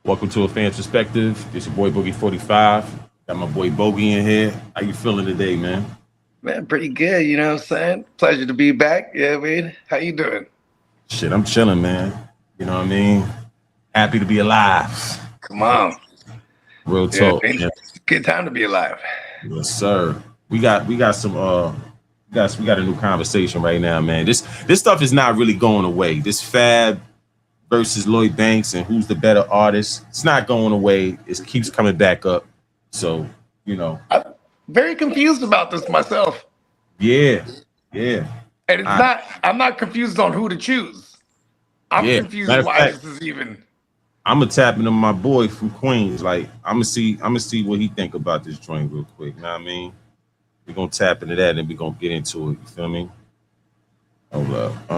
Welcome to a fan's perspective. It's your boy Boogie 45. Got my boy Bogey in here. How you feeling today, man? Man, pretty good, you know what I'm saying? Pleasure to be back. Yeah, I mean, how you doing? Shit, I'm chilling, man. You know what I mean? Happy to be alive. Come on. Real Yeah, talk. man. Man. It's a good time to be alive. Yes, sir. We got some we got a new conversation right now, man. This stuff is not really going away. This Fab versus Lloyd Banks and who's the better artist. It's not going away. It keeps coming back up. So, you know. I'm very confused about this myself. Yeah. Yeah. And I'm not confused on who to choose. I'm Yeah. confused Matter of why fact, this is even. I'm gonna tap into my boy from Queens. Like, I'm gonna see what he think about this joint real quick. You know what I mean? We're gonna tap into that and we're gonna get into it. You feel me? Hold up.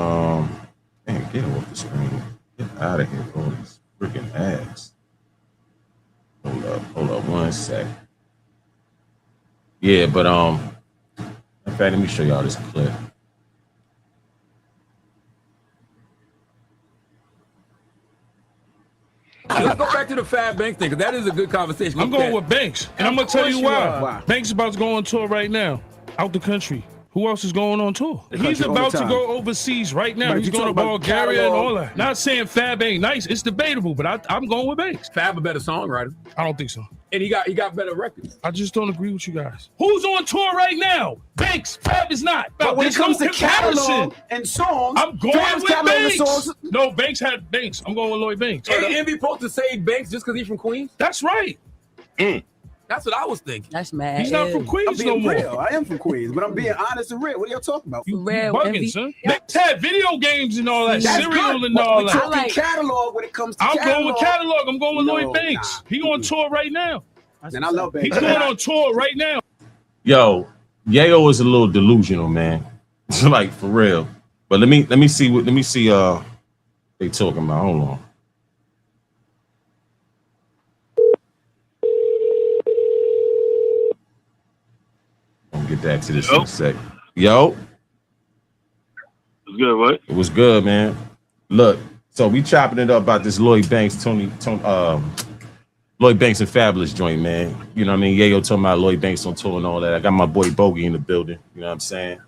Man, get off the screen. Get out of here, bro. These freaking ads. Hold up one sec. Yeah, but in fact, let me show y'all this clip. Let's go back to the Fab Banks thing, because that is a good conversation. I'm going with Banks, and I'm gonna tell you why. Banks is about to go on tour right now, out the country. Who else is going on tour? He's about to go overseas right now. He's going to Bulgaria and all that. Not saying Fab ain't nice. It's debatable, but I'm going with Banks. Fab a better songwriter, I don't think so. and he got better records. I just don't agree with you guys. Who's on tour right now? Banks. Fab is not. But when There's it comes no to comparison. catalog and songs, I'm going Fam's with catalog and Banks. songs. No, Banks had Banks. I'm going with Lloyd Banks. Ain't Envy supposed to say Banks just because he's from Queens? That's right. That's what I was thinking. That's mad. He's not from I'm Queens no being more. real. I am from Queens, but I'm being honest and real. What are y'all talking about? You Real, bugging, Envy. son. Yep. Banks had video games and all that, That's cereal good. and all We're that. talking like- catalog when it comes to I'm catalog. going with catalog. I'm going with No, Lloyd Banks. nah. He on tour right now. And I love He's Banks. going on tour right now. Yo, Yayo is a little delusional, man. Like, for real. But let me see what they talking about. Hold on. I'll get back to this in a sec. Yo, It's good, right? it was good, man. Look, so we chopping it up about this Lloyd Banks, Lloyd Banks and Fabolous joint, man. You know what I mean? Yayo talking about Lloyd Banks on tour and all that. I got my boy Bogey in the building. You know what I'm saying?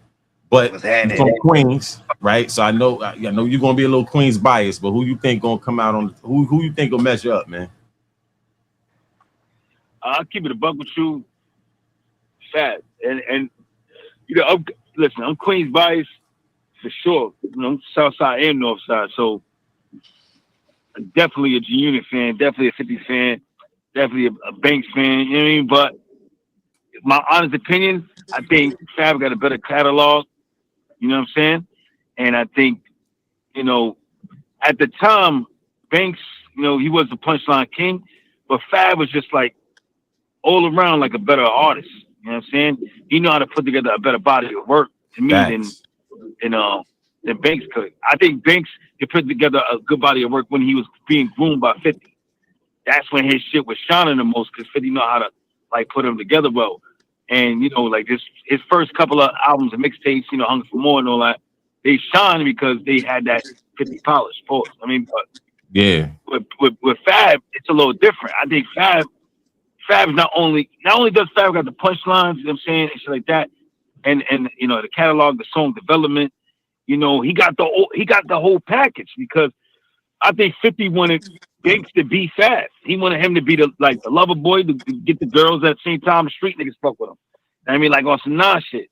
But What's happening? he's from Queens, right? So I know you're gonna be a little Queens biased, but who you think gonna come out on who you think will measure up, man? I'll keep it a buck with you, Fat. And you know, I'm Queens biased for sure. You know, South Side and North Side. So I'm definitely a G Unit fan, definitely a 50 fan, definitely a Banks fan. You know what I mean? But my honest opinion, I think Fab got a better catalog. You know what I'm saying? And I think, you know, at the time, Banks, you know, he was the punchline king, but Fab was just like all around like a better artist. You know what I'm saying? He know how to put together a better body of work to me Facts. than Banks could. I think Banks could put together a good body of work when he was being groomed by 50. That's when his shit was shining the most because 50 know how to like put them together well. And you know, like his first couple of albums and mixtapes, you know, Hunger for More and all that, they shine because they had that 50 polish. Pause. I mean, but Yeah. with Fab, it's a little different. I think Fab's not only does Fab got the punchlines, you know what I'm saying, and shit like that, and you know, the catalog, the song development, you know, he got the whole package because I think 50 wanted Banks to be Fab. He wanted him to be the lover boy to get the girls at the same time. The street niggas fuck with him. I mean, like on some nah shit.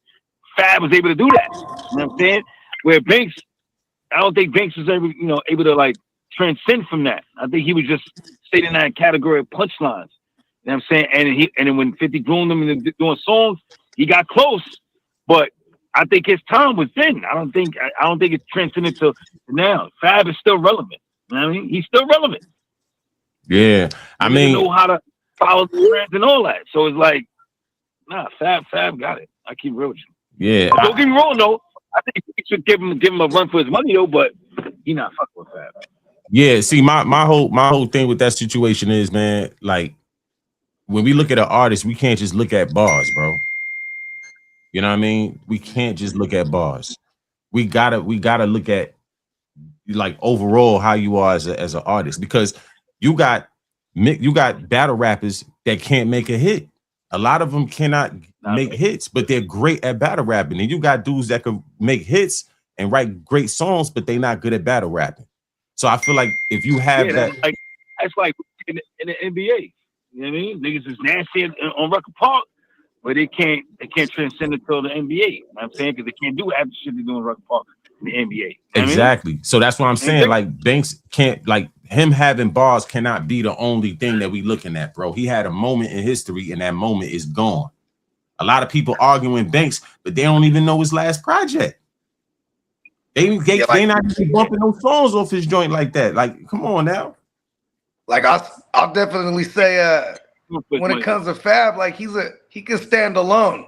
Fab was able to do that. You know what I'm saying? Where Banks, I don't think Banks was ever, you know, able to like transcend from that. I think he was just staying in that category of punchlines. You know what I'm saying? And then when 50 groomed him into doing songs, he got close, but I think his time was then. I don't think it's transcended to now. Fab is still relevant. You know what I mean? He's still relevant. Yeah. I He mean, know how to follow the trends and all that. So it's like, nah, Fab got it. I keep real with you. yeah. But don't get me wrong though. I think we should give him a run for his money though, but he not fucking with Fab. Yeah, see, my whole thing with that situation is, man, like when we look at an artist, we can't just look at bars, bro. You know what I mean? We can't just look at bars. We gotta look at like overall how you are as an artist, because you got You got battle rappers that can't make a hit. A lot of them cannot make hits, but they're great at battle rapping. And you got dudes that can make hits and write great songs, but they're not good at battle rapping. So I feel like if you have that's like in the NBA. You know what I mean? Niggas is nasty on Record Park, but they can't transcend it to the NBA. You know what I'm saying? Because they can't do half the shit they do in Record Park in the NBA. You know exactly. I mean? So that's what I'm saying. Like Banks can't, like him having bars cannot be the only thing that we looking at, bro. He had a moment in history and that moment is gone. A lot of people arguing Banks, but they don't even know his last project. They not even bumping no songs off his joint like that. Like, come on now. Like I'll definitely say when it comes to Fab, like he can stand alone.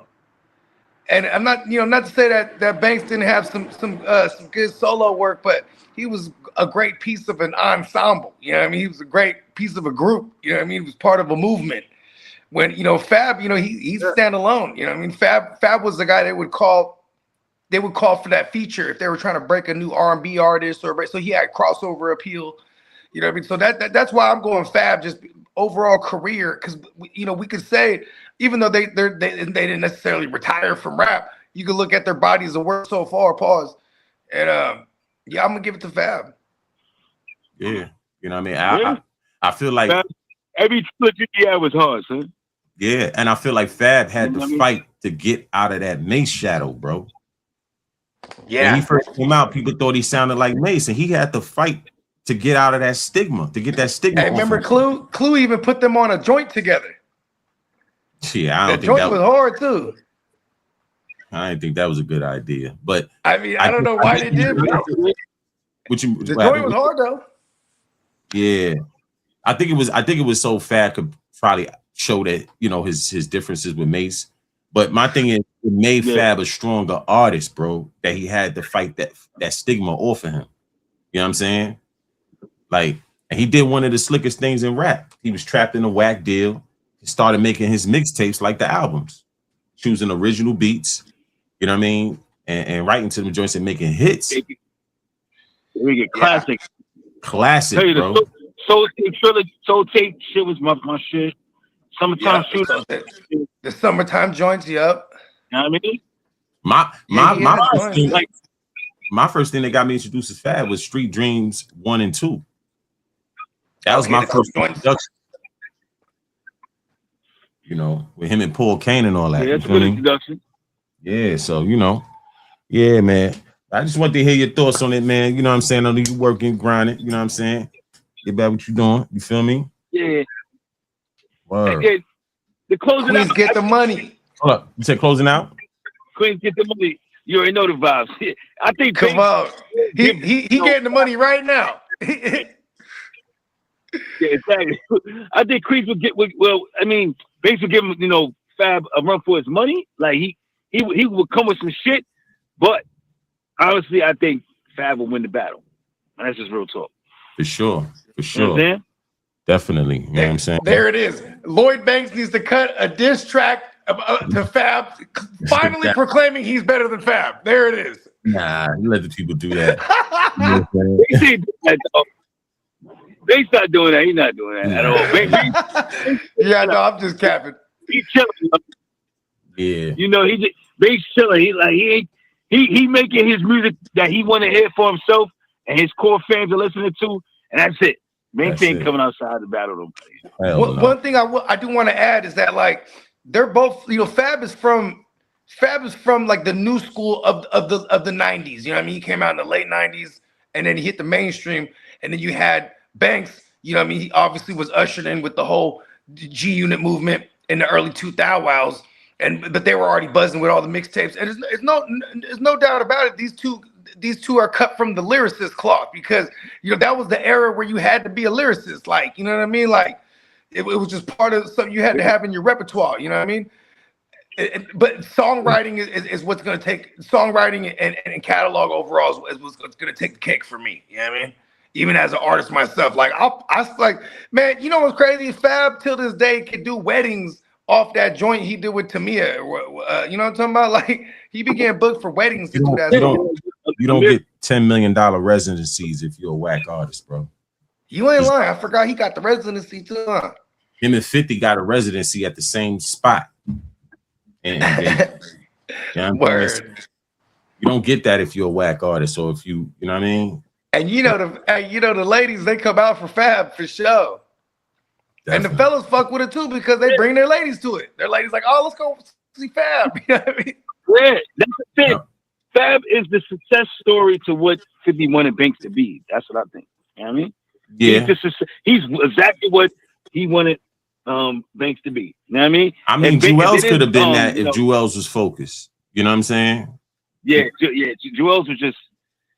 And I'm not, not to say that Banks didn't have some good solo work, but he was a great piece of an ensemble. You know what I mean? He was a great piece of a group. You know what I mean? He was part of a movement. When Fab, he's standalone. You know what I mean? Fab was the guy they would call for that feature if they were trying to break a new R&B artist so he had crossover appeal. You know what I mean? So that's why I'm going Fab, just overall career, because we could say, even though they didn't necessarily retire from rap, you can look at their bodies of work so far. Pause. And I'm gonna give it to Fab. Yeah, you know what I mean. I feel like every split you had was hard, son. Yeah, and I feel like Fab had to fight to get out of that Mace shadow, bro. Yeah, when he first came out, people thought he sounded like Mace, and he had to fight to get out of that stigma, to get that stigma. Hey, remember Clue even put them on a joint together. Yeah, I don't think that was hard too. I didn't think that was a good idea, but I mean, I don't know why they did. The joint was hard though. Yeah, I think it was so Fab could probably show that his differences with Mace. But my thing is, it made Fab a stronger artist, bro. That he had to fight that stigma off of him. You know what I'm saying? Like, and he did one of the slickest things in rap. He was trapped in a whack deal. He started making his mixtapes like the albums, choosing original beats. You know what I mean? And writing to them joints and making hits. We get classic. Classic, bro. Soul Tape shit was my shit. Summertime shooter. The summertime joints, yep. You know what I mean? My first thing that got me introduced to Fab was Street Dreams 1 and 2. That was my first introduction. With him and Paul Kane and all that. Yeah, that's a good introduction. Yeah, so yeah, man. I just want to hear your thoughts on it, man. You know what I'm saying? I know you working, grinding. You know what I'm saying? Get back what you doing. You feel me? Yeah. Word. The closing Queens out. Get the money. Hold up. You said closing out? Queens get the money. You already know the vibes. I think. Come on. He getting the money right now. Yeah, exactly. I think Queens would get. Well, I mean, Banks would give him, Fab a run for his money. Like he would come with some shit, but honestly, I think Fab will win the battle. And that's just real talk. For sure. You know what I'm saying? Definitely. You know what I'm saying? There it is. Lloyd Banks needs to cut a diss track to Fab, finally proclaiming he's better than Fab. There it is. Nah, you let the people do that. They start doing that. He's not doing that at all. Yeah, no, I'm just capping. He's chilling. Yeah. He's chilling. He making his music that he want to hear for himself and his core fans are listening to, and that's it. Main thing coming outside the battle. One thing I do want to add is that, like, they're both, Fab is from like the new school of the 90s. You know what I mean? He came out in the late 90s and then he hit the mainstream, and then you had Banks, you know what I mean? He obviously was ushered in with the whole G Unit movement in the early 2000s, but they were already buzzing with all the mixtapes. And there's no doubt about it. These two are cut from the lyricist cloth, because that was the era where you had to be a lyricist. Like, you know what I mean? Like, it was just part of something you had to have in your repertoire. You know what I mean? But songwriting is what's going to take, songwriting and catalog overall is what's going to take the cake for me. You know what I mean? Even as an artist myself, like I like, man, what's crazy? Fab till this day can do weddings off that joint he did with Tamia. You know what I'm talking about? Like, he began booked for weddings to do that. You don't get $10 million residencies if you're a whack artist, bro. You ain't lying. I forgot he got the residency too, huh? Him and 50 got a residency at the same spot. And Word. you don't get that if you're a whack artist. So if you know what I mean? And the ladies, they come out for Fab for sure. Definitely. And the fellas fuck with it too because they bring their ladies to it. Their ladies like, oh, let's go see Fab. You know what I mean? Yeah, that's the thing. Yeah. Fab is the success story to what 50 wanted Banks to be. That's what I think. You know what I mean? Yeah. He's Exactly what he wanted Banks to be. You know what I mean? I mean, Jewels could have been that if Jewels was focused. You know what I'm saying? Yeah. Jewels was just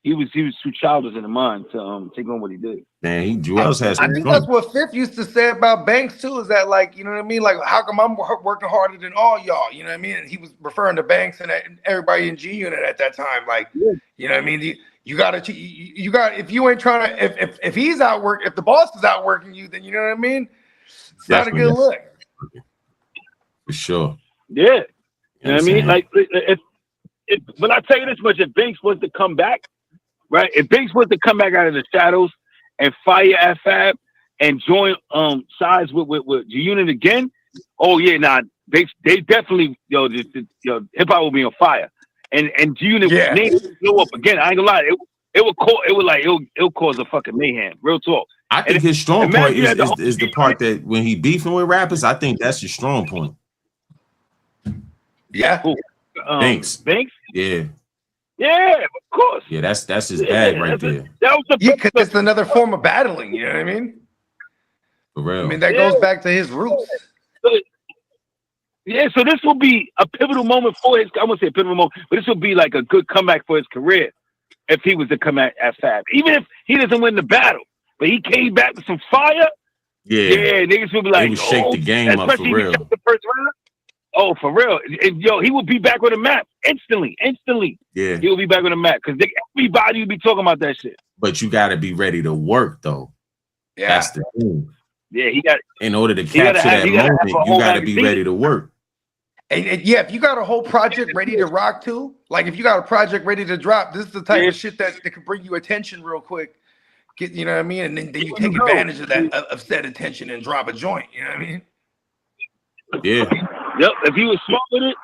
he was too childish in the mind to take on what he did. Man, Jewels has. I think that's what Fifth used to say about Banks too. Is that like, you know what I mean? Like, how come I'm working harder than all y'all? You know what I mean? And he was referring to Banks and everybody in G Unit at that time. Like, you know what I mean? You got if you ain't trying to if he's outwork, if the boss is outworking you, then you know what I mean? It's not a good look. For sure. Yeah. You know what I mean? Like but I tell you this much, if Banks was to come back, right? If Banks was to come back out of the shadows and fire at Fab and join sides with G Unit again, oh yeah, they definitely hip hop will be on fire. And G Unit name will blow up again. I ain't gonna lie, it'll cause a fucking mayhem. Real talk. I think his strong point is the part that when he beefing with rappers, I think that's your strong point. Yeah. Banks. Yeah. Yeah, of course. Yeah, that's his bag right there. That was because it's another form of battling. You know what I mean? For real. I mean, that goes back to his roots. So this will be a pivotal moment for his. I won't say a pivotal moment, but this will be like a good comeback for his career if he was to come at Fab. Even if he doesn't win the battle, but he came back with some fire. Yeah, niggas will be like, shake the game up for real. The first round. Oh, for real. And, he will be back with a map instantly. Yeah. He will be back with a map because everybody will be talking about that shit. But you got to be ready to work, though. Yeah. That's the thing. Yeah, he got. In order to capture that moment, you got to be ready to work. And if you got a whole project ready to rock too, like if you got a project ready to drop, this is the type of shit that can bring you attention real quick. You know what I mean? And then you take advantage of that, of said attention and drop a joint. You know what I mean? Yeah. Yep. If he was smart with it,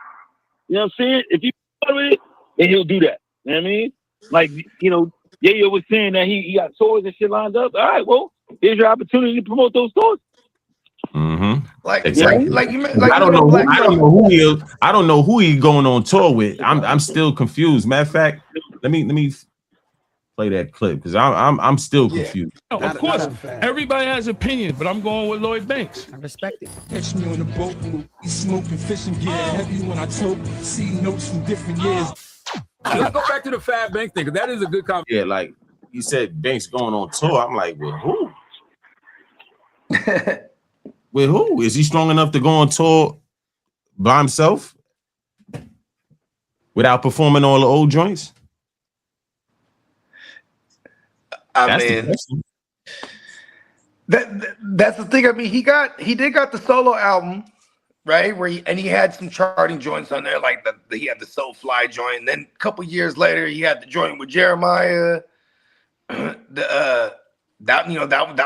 you know what I'm saying? If he was smart with it, then he'll do that. You know what I mean? Like, Yayo was saying that he got tours and shit lined up. All right, well, here's your opportunity to promote those tours. Mm-hmm. Exactly. I don't know who he going on tour with. I'm still confused. Matter of fact, let me play that clip because I'm still confused. No, of course, everybody has opinions, but I'm going with Lloyd Banks. I respect it. Catch me on the boat, he's smoking fishing gear. Heavy when I talk, see notes from different years. Let's go back to the Fab Banks thing, because that is a good conversation. Yeah, like he said, Banks going on tour. I'm like, with who? With who? Is he strong enough to go on tour by himself without performing all the old joints? That's the thing. I mean, he did got the solo album, right? Where he had some charting joints on there, like he had the Soul Fly joint. And then a couple years later, he had the joint with Jeremiah. That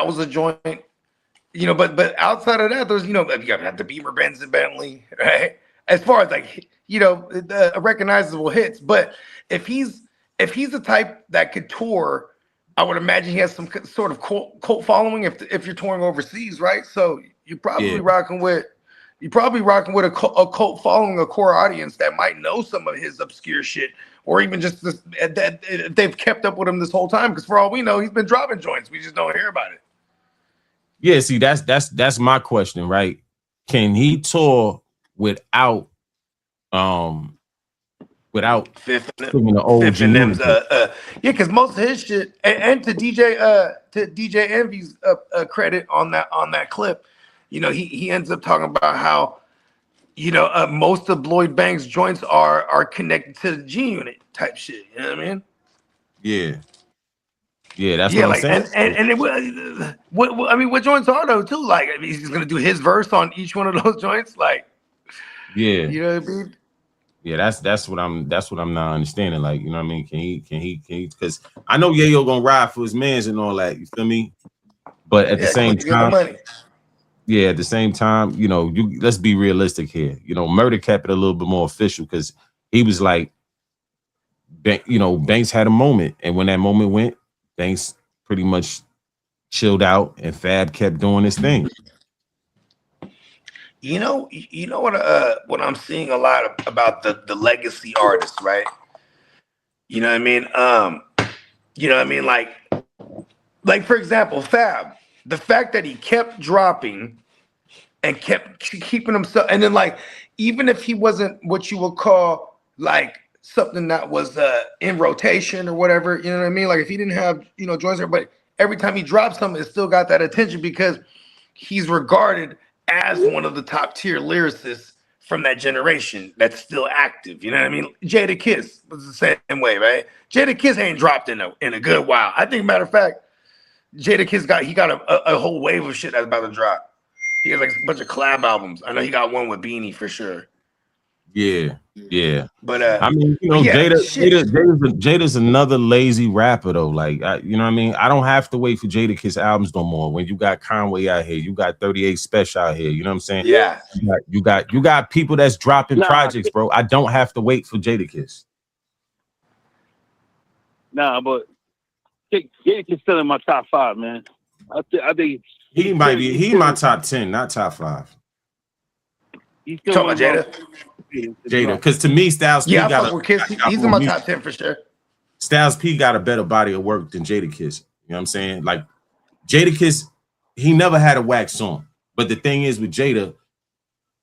was a joint. But outside of that, there's you got the Beamer, Benz, and Bentley, right? As far as recognizable hits. But if he's the type that could tour, I would imagine he has some sort of cult following if you're touring overseas, right? So you're probably rocking with a cult following, a core audience that might know some of his obscure shit, or even just that they've kept up with him this whole time. Because for all we know, he's been dropping joints. We just don't hear about it. Yeah, see, that's my question, right? Can he tour without Fifth the old and them's, because most of his shit, and to DJ Envy's credit on that clip, he ends up talking about how most of Lloyd Banks' joints are connected to the G Unit type shit. You know what I mean? Yeah, that's what I'm saying. And what joints are those too? Like, I mean, he's gonna do his verse on each one of those joints. Like, you know what I mean? Yeah, that's what I'm not understanding. Like, you know what I mean? Can he? Because I know Yayo gonna ride for his mans and all that. You feel me? But at the same get the time, money. yeah, at the same time, you know, let's be realistic here. You know, Murder kept it a little bit more official because he was like, you know, Banks had a moment, and when that moment went, Banks pretty much chilled out, and Fab kept doing his thing. You know what I'm seeing a lot about the legacy artists, right? You know what I mean? You know what I mean? Like for example, Fab, the fact that he kept dropping and kept keeping himself, and then like even if he wasn't what you would call like something that was in rotation or whatever, you know what I mean? Like if he didn't have, you know, joints there, but every time he drops something, it still got that attention because he's regarded as one of the top tier lyricists from that generation that's still active. You know what I mean? Jada Kiss was the same way, right? Jada Kiss ain't dropped in a good while. I think, matter of fact, Jada Kiss got a whole wave of shit that's about to drop. He has like a bunch of collab albums. I know he got one with Beanie for sure. Yeah, yeah. But I mean, you know, yeah, Jada's another lazy rapper though. Like, you know what I mean? I don't have to wait for Jada Kiss albums no more. When you got Conway out here, you got 38 Special out here. You know what I'm saying? Yeah. You got people that's dropping projects, bro. I don't have to wait for Jada Kiss. Nah, but Jada Kiss still in my top 5, man. I think he might be. He my top 10, not top 5. He's still talking about Jada. Jada, because to me, Styles P got he's in my top 10 for sure. Styles P got a better body of work than Jada Kiss. You know what I'm saying? Like Jada Kiss, he never had a whack song. But the thing is with Jada,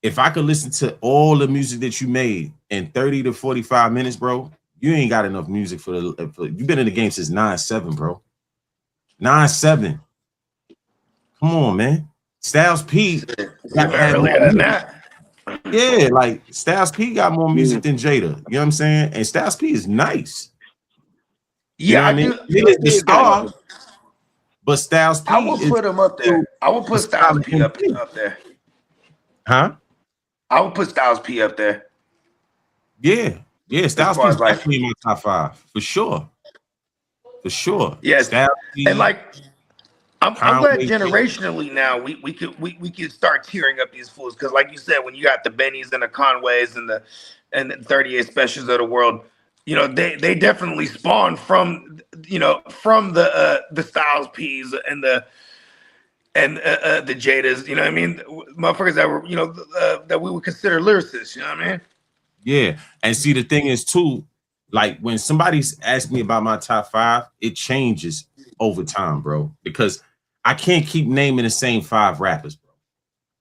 if I could listen to all the music that you made in 30 to 45 minutes, bro, you ain't got enough music for you've been in the game since 9-7, bro. 9-7. Come on, man. Styles P got earlier than that. Yeah, like Styles P got more music than Jada. You know what I'm saying? And Styles P is nice. Yeah, you know what I mean? He is the star, but Styles P. I will put him up there. I will put Styles P up there. Huh? I will put Styles P up there. Yeah, Styles P is definitely in my top 5 for sure. For sure. Yes, Styles P, and like. I'm glad generationally now we could start tearing up these fools because, like you said, when you got the Bennies and the Conways and the 38 Specials of the world, you know they definitely spawned from the Styles P's and the Jadas. You know what I mean? Motherfuckers that were that we would consider lyricists. You know what I mean? Yeah, and see the thing is too, like when somebody's asked me about my top 5, it changes over time, bro, because I can't keep naming the same 5 rappers, bro.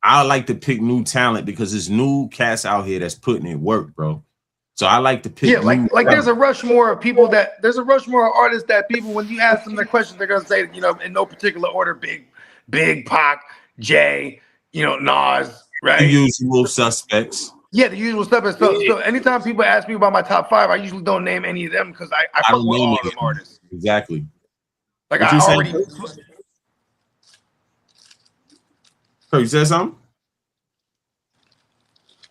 I like to pick new talent because there's new cats out here that's putting in work, bro. So I like to pick. Yeah, like there's a Rushmore of people there's a Rushmore of artists that people, when you ask them the question, they're gonna say, you know, in no particular order, Big Pac, Jay, you know, Nas, right? The usual suspects. Yeah, the usual suspects. So anytime people ask me about my top 5, I usually don't name any of them because I fuck with all of them artists. Exactly. Like I already. So you said something?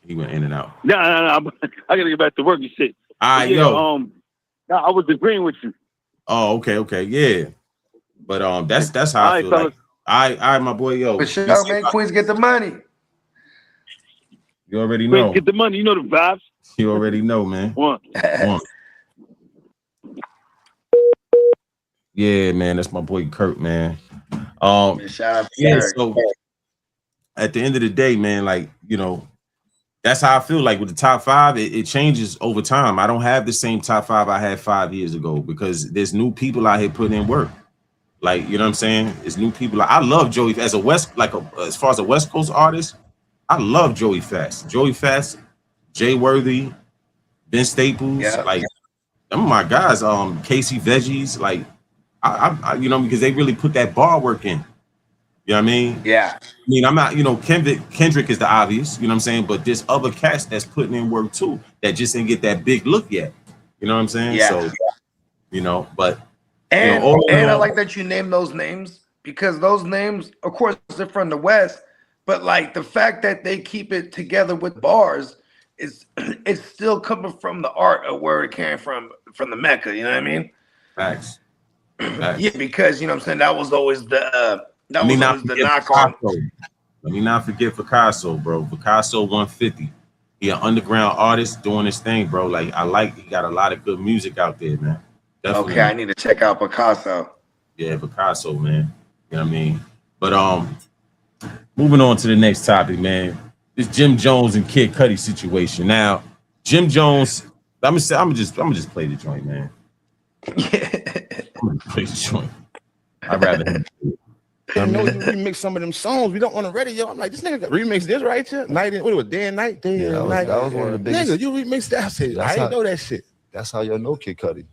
He went in and out. No. I gotta get back to work and shit. All right, yo. No, I was agreeing with you. Oh, okay, yeah. But that's how I feel. Like, all right, my boy, yo. For sure, man. Queens get the money. You already know. Queens get the money. You know the vibes. You already know, man. One. Yeah, man, that's my boy Kurt, man. Shout out to Kurt. So at the end of the day, man, like, you know, that's how I feel. Like with the top 5, it changes over time. I don't have the same top 5 I had 5 years ago because there's new people out here putting in work. Like, you know what I'm saying? It's new people. I love Joey as as far as a West Coast artist. I love Joey Fast. Jay Worthy, Ben Staples, like them are my guys. Casey Veggies, like I you know, because they really put that bar work in. You know what I mean? Yeah. I mean, I'm not, you know, Kendrick is the obvious, you know what I'm saying? But there's other cats that's putting in work too that just didn't get that big look yet. You know what I'm saying? Yeah. So, you know, but and I like that you name those names because those names, of course, they're from the West, but like the fact that they keep it together with bars is it's still coming from the art of where it came from the Mecca, you know what I mean? Facts. Yeah, because you know what I'm saying, that was always the That Let me was not the forget knock on. Picasso. Let me not forget Picasso, bro. Picasso 150. He an underground artist doing his thing, bro. Like he got a lot of good music out there, man. Definitely. Okay, I need to check out Picasso. Yeah, Picasso, man. You know what I mean? But moving on to the next topic, man. This Jim Jones and Kid Cudi situation. Now, Jim Jones, I'm gonna just play the joint, man. I'm gonna play the joint. I'd rather him. I know you remix some of them songs. We don't on the radio. I'm like, this nigga remix this right here. Night and what it was, day and night, day and night. That was one of the biggest. Nigga, you remixed that. I said, I didn't know that shit. That's how y'all know Kid Cudi.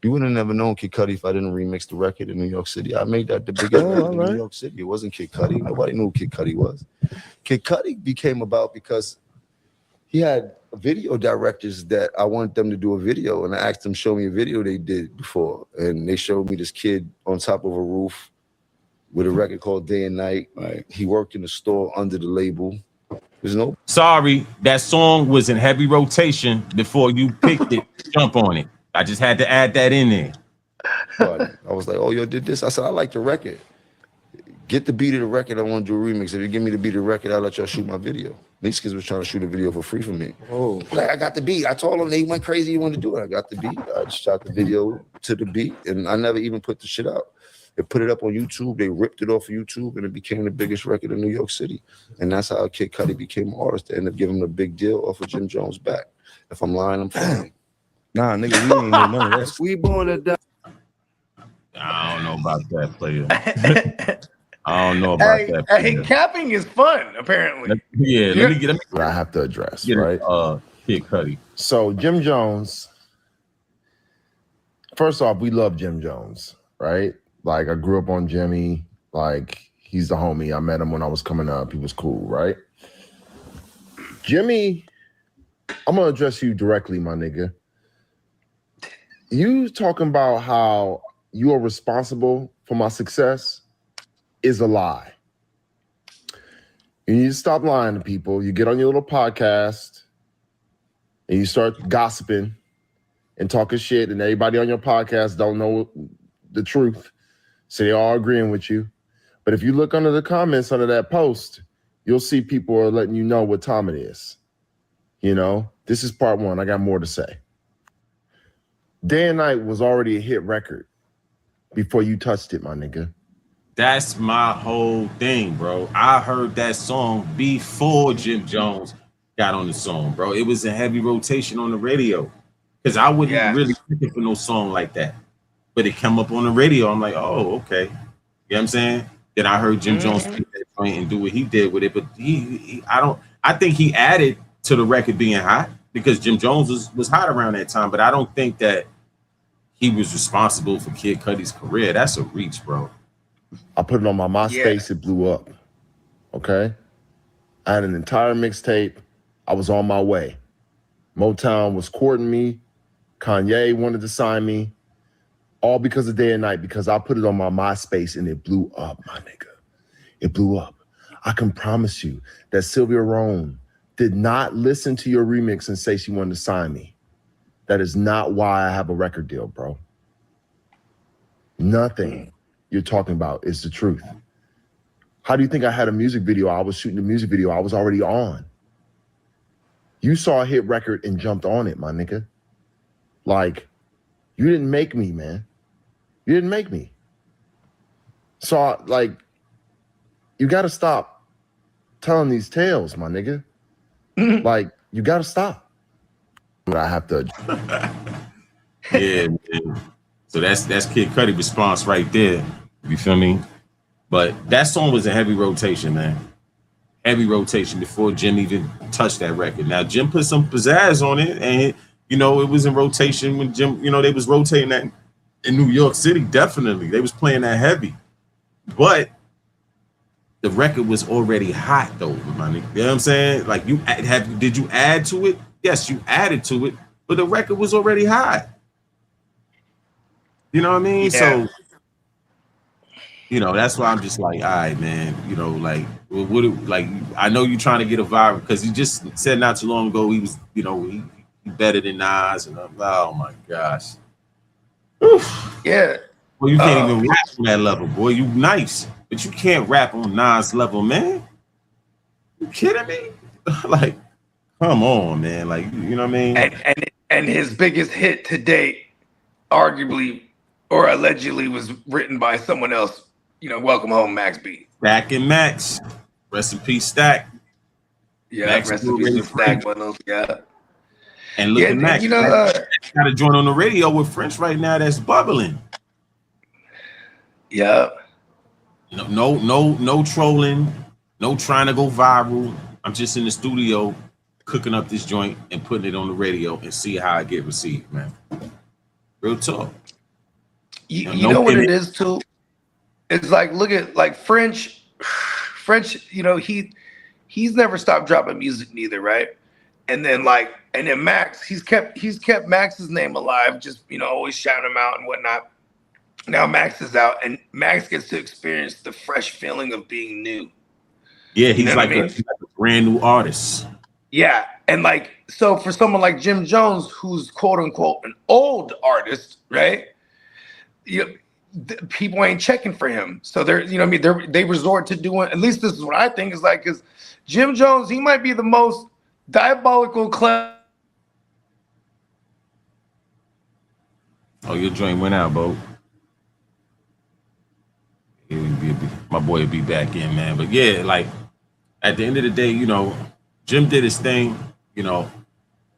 You would have never known Kid Cudi if I didn't remix the record in New York City. I made that the biggest record in New York City. It wasn't Kid Cudi. Nobody knew who Kid Cudi was. Kid Cudi became about because he had video directors that I wanted them to do a video, and I asked them show me a video they did before, and they showed me this kid on top of a roof with a record called Day and Night. Right. He worked in the store under the label. There's no. Sorry, that song was in heavy rotation before you picked it. Jump on it. I just had to add that in there. But I was like, oh, yo, did this? I said, I like the record. Get the beat of the record. I want to do a remix. If you give me the beat of the record, I'll let y'all shoot my video. These kids was trying to shoot a video for free for me. Oh, like, I got the beat. I told them they went crazy. You want to do it? I got the beat. I just shot the video to the beat, and I never even put the shit out. They put it up on YouTube. They ripped it off of YouTube, and it became the biggest record in New York City. And that's how Kid Cudi became an artist. They ended up giving him a big deal off of Jim Jones' back. If I'm lying, I'm fine. Nah, nigga, we ain't know none of that. We born to die. I don't know about that, player. I don't know about that. Hey, capping is fun, apparently. Let me get What I have to address, get right? Kid Cudi. So Jim Jones, first off, we love Jim Jones, right? Like I grew up on Jimmy, like he's the homie. I met him when I was coming up. He was cool, right? Jimmy, I'm gonna address you directly, my nigga. You talking about how you are responsible for my success is a lie. You need to stop lying to people. You get on your little podcast and you start gossiping and talking shit, and everybody on your podcast don't know the truth. So they're all agreeing with you. But if you look under the comments under that post, you'll see people are letting you know what time it is. You know, this is part one. I got more to say. Day and Night was already a hit record before you touched it, my nigga. That's my whole thing, bro. I heard that song before Jim Jones got on the song, bro. It was in heavy rotation on the radio. Because I wouldn't really pick for no song like that. But it came up on the radio. I'm like, oh, okay. You know what I'm saying? Then I heard Jim Jones take that joint and do what he did with it. But I think he added to the record being hot because Jim Jones was hot around that time. But I don't think that he was responsible for Kid Cudi's career. That's a reach, bro. I put it on my MySpace. It blew up. Okay? I had an entire mixtape. I was on my way. Motown was courting me. Kanye wanted to sign me. All because of Day and Night, because I put it on my MySpace and it blew up, my nigga. It blew up. I can promise you that Sylvia Rhone did not listen to your remix and say she wanted to sign me. That is not why I have a record deal, bro. Nothing you're talking about is the truth. How do you think I had a music video? I was shooting a music video I was already on. You saw a hit record and jumped on it, my nigga. Like, you didn't make me, man. You didn't make me. So, like, you got to stop telling these tales, my nigga. Like, you got to stop. But I have to. Yeah, man. So that's Kid Cudi response right there. You feel me? But that song was in heavy rotation, man. Heavy rotation before Jim even touched that record. Now, Jim put some pizzazz on it, and, you know, it was in rotation when Jim, you know, they was rotating that in New York City, definitely. They was playing that heavy. But the record was already hot, though, my nigga. You know what I'm saying? Like, did you add to it? Yes, you added to it, but the record was already hot. You know what I mean? Yeah. So, you know, that's why I'm just like, all right, man. You know, like, I know you're trying to get a viral because he just said not too long ago he was, you know, he better than Nas, and I'm like, oh my gosh. Oof. Yeah. Well, you can't even rap from that level, boy. You nice. but you can't rap on Nas level, man. You kidding me? Like, come on, man. Like, you know what I mean? And his biggest hit to date, arguably or allegedly, was written by someone else. You know, Welcome Home, Max B. Stack and Max. Rest in peace, Stack. Yeah, Max rest in peace, Stack. One of those, yeah. And look at Max. You know, got a joint on the radio with French right now that's bubbling. Yeah. No trolling, no trying to go viral. I'm just in the studio cooking up this joint and putting it on the radio and see how I get received, man. Real talk. You know what it is too? It's like, look at like French, you know, he's never stopped dropping music neither, right? And then Max, he's kept Max's name alive, just, you know, always shouting him out and whatnot. Now Max is out, and Max gets to experience the fresh feeling of being new. Yeah, he's like a brand new artist. Yeah, and like, so for someone like Jim Jones, who's quote unquote an old artist, right? People ain't checking for him, so they're, you know what I mean, they resort to doing, at least this is what I think, is like, because Jim Jones, he might be the most diabolical clever. Oh, your joint went out, Bo. My boy will be back in, man. But yeah, like at the end of the day, you know, Jim did his thing. You know,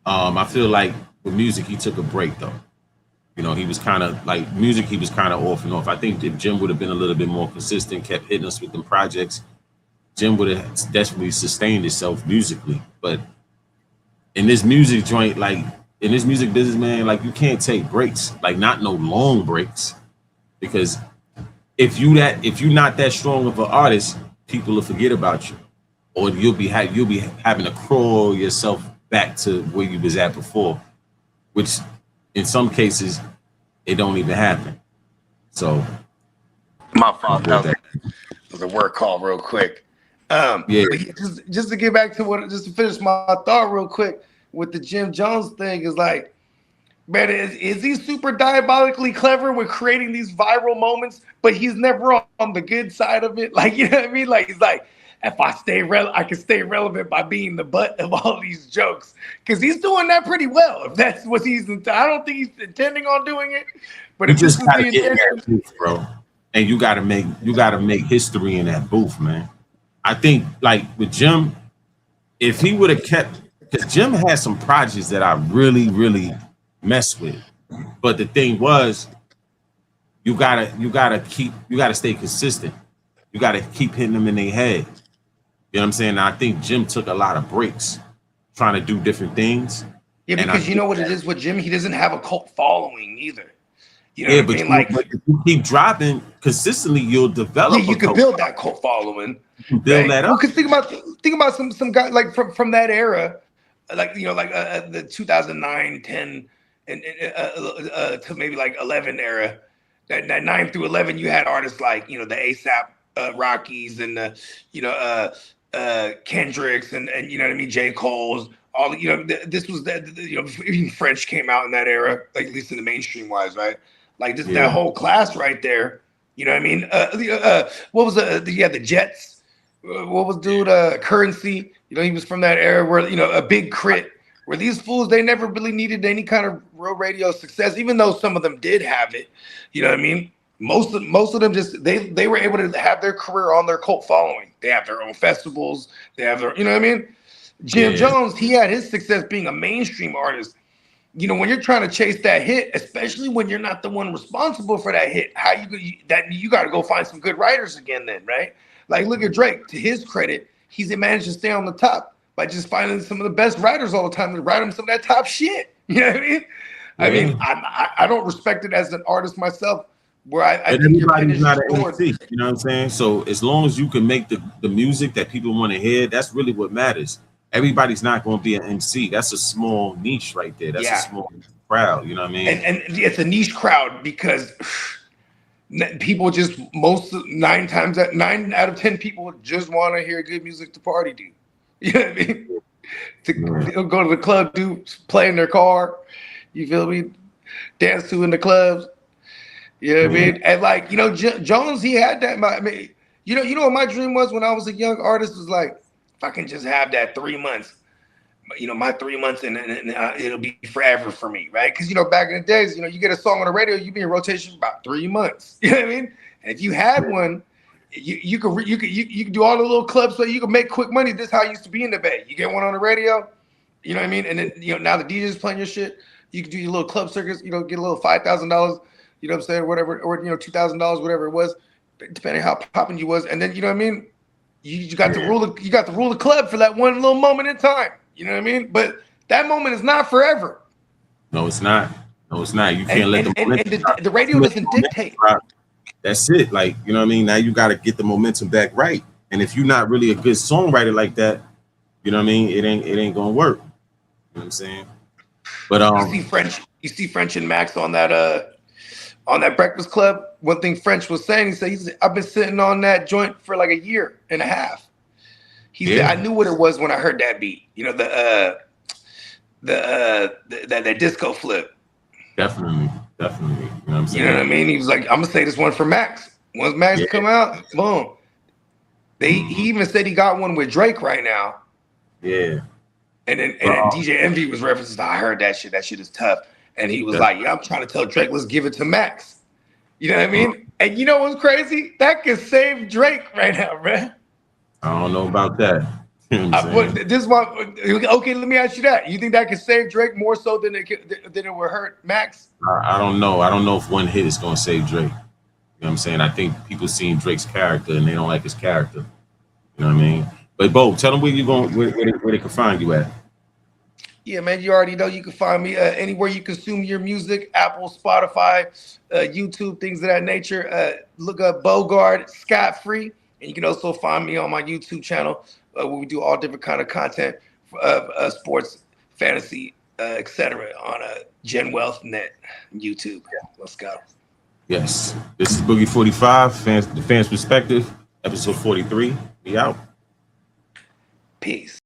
I feel like with music, he took a break though. You know, he was kind of like music. He was kind of off and off. I think if Jim would have been a little bit more consistent, kept hitting us with them projects, Jim would have definitely sustained himself musically. But in this music joint, like in this music business, man, like you can't take breaks, like not no long breaks, because if you're not that strong of an artist, people will forget about you, or you'll be having to crawl yourself back to where you was at before, which in some cases it don't even happen. So my fault. That was a work call real quick. Yeah. Just to get back to just to finish my thought real quick with the Jim Jones thing, is like, man, is he super diabolically clever with creating these viral moments, but he's never on the good side of it? Like, you know what I mean? Like, he's like, if I I can stay relevant by being the butt of all these jokes, because he's doing that pretty well. If that's what I don't think he's intending on doing it, but you just gotta get in that booth, bro, and you gotta make history in that booth, man. I think like with Jim, if he would have kept, because Jim had some projects that I really mess with, but the thing was, you gotta stay consistent. You gotta keep hitting them in their head. You know what I'm saying? And I think Jim took a lot of breaks trying to do different things. Yeah, because you know what it is with Jim, he doesn't have a cult following either. You know what I mean? But if you keep dropping consistently, you'll develop. Yeah, you can build that cult following. Build that up. Because think about some guy like from that era, like, you know, like the 2009, 10, and to maybe like 11 era. That 9 through 11, you had artists like, you know, the ASAP Rockies and the, you know, Kendricks and you know what I mean, J. Cole's. All, you know, this was that, you know, even French came out in that era, like at least in the mainstream wise, right? Like this, that whole class right there. You know what I mean? What was the Jets? What was dude Currency? You know, he was from that era where, you know, a Big Crit, where these fools, they never really needed any kind of real radio success, even though some of them did have it. You know what I mean? Most of them just they were able to have their career on their cult following. They have their own festivals. They have their, you know what I mean? Jim Jones, he had his success being a mainstream artist. You know, when you're trying to chase that hit, especially when you're not the one responsible for that hit, you got to go find some good writers again then, right? Like, look at Drake. To his credit, he's managed to stay on the top by just finding some of the best writers all the time to write him some of that top shit. You know what I mean? Yeah. I mean, I don't respect it as an artist myself, where I think everybody's not an MC, you know what I'm saying? So as long as you can make the music that people want to hear, that's really what matters. Everybody's not going to be an MC. That's a small niche right there. That's a small crowd, you know what I mean? And it's a niche crowd because people just, 9 out of 10 people just want to hear good music to party to. You know what I mean? To go to the club, play in their car, you feel me? Dance to in the clubs. You know what I mean? And like, you know, Jones, he had that. I mean, You know what my dream was when I was a young artist was like, if I can just have that 3 months, my 3 months and it'll be forever for me, right? Because back in the days, you get a song on the radio, you be in rotation for about 3 months. You know what I mean? And if you had one, you could do all the little clubs so you could make quick money. This is how it used to be in the Bay. You get one on the radio, you know what I mean? And then now the DJ's playing your shit. You can do your little club circuits, get a little $5,000, you know what I'm saying, whatever, or $2,000, whatever it was, depending how popping you was. And then you know what I mean? You got to rule the club for that one little moment in time. You know what I mean? But that moment is not forever. No, it's not. No, it's not. You can't let the radio doesn't dictate. That's it. Like, you know what I mean? Now you got to get the momentum back right. And if you're not really a good songwriter like that, you know what I mean? It ain't gonna work. You know what I'm saying? But you see French and Max on that Breakfast Club. One thing French was saying, he said, I've been sitting on that joint for like a year and a half. He said, I knew what it was when I heard that beat. That disco flip. Definitely. You know what I'm saying? You know what I mean? He was like, I'm gonna say this one for Max. Once Max come out, boom. He even said he got one with Drake right now. Yeah. And then DJ Envy was referencing, I heard that shit. That shit is tough. And he was like, yeah, I'm trying to tell Drake, let's give it to Max. You know what I mean? And you know what's crazy? That could save Drake right now, man. I don't know about that. You know okay, let me ask you that. You think that could save Drake more so than it would hurt Max? I don't know. I don't know if one hit is going to save Drake. You know what I'm saying? I think people seen Drake's character and they don't like his character. You know what I mean? But Bo, tell them where you going, where they can find you at. Yeah, man, you already know you can find me anywhere you consume your music, Apple, Spotify, YouTube, things of that nature. Look up Bogard Scot Free, and you can also find me on my YouTube channel where we do all different kind of content, sports, fantasy, etc. on Gen Wealth Net YouTube. Let's go. Yes, this is Boogie 45, the Fans Perspective, episode 43. We out. Peace.